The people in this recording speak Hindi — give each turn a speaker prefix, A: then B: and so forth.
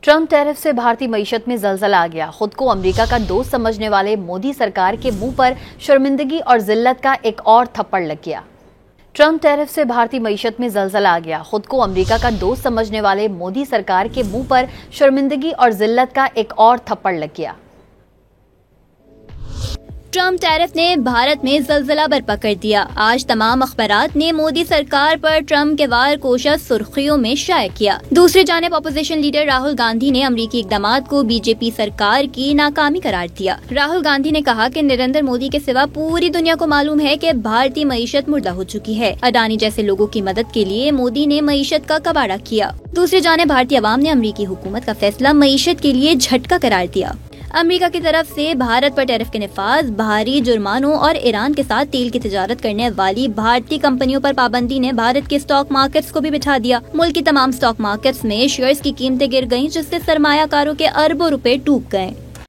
A: ट्रम्प टैरिफ से भारतीय मईशत में जलजला आ गया। खुद को अमेरिका का दोस्त समझने वाले मोदी सरकार के मुंह पर शर्मिंदगी और जिल्लत का एक और थप्पड़ लग गया। ट्रम्प टैरिफ से भारतीय मईशत में जलजला आ गया। खुद को अमेरिका का दोस्त समझने वाले मोदी सरकार के मुंह पर शर्मिंदगी और जिल्लत का एक और थप्पड़ लग गया।
B: ट्रम्प टैरिफ ने भारत में जलजला बरपा कर दिया। आज तमाम अखबारात ने मोदी सरकार पर ट्रम्प के वार कोशा सुर्खियों में शाया किया। दूसरी जानिब अपोजिशन लीडर राहुल गांधी ने अमरीकी इक़दामात को बीजेपी सरकार की नाकामी करार दिया। राहुल गांधी ने कहा कि नरेंद्र मोदी के सिवा पूरी दुनिया को मालूम है कि भारतीय मईशत मुर्दा हो चुकी है। अडानी जैसे लोगों की मदद के लिए मोदी ने मईशत का कबाड़ा किया। दूसरी जानिब भारतीय अवाम ने अमरीकी हुकूमत का फैसला मईशत के लिए झटका करार दिया। अमेरिका की तरफ से भारत पर टैरिफ के नफाज, भारी जुर्मानों और ईरान के साथ तेल की तिजारत करने वाली भारतीय कंपनियों पर पाबंदी ने भारत के स्टॉक मार्केट्स को भी बिठा दिया। मुल्क की तमाम स्टॉक मार्केट्स में शेयर्स की कीमतें गिर गईं, जिससे सरमायाकारों के अरबों रुपए डूब गए।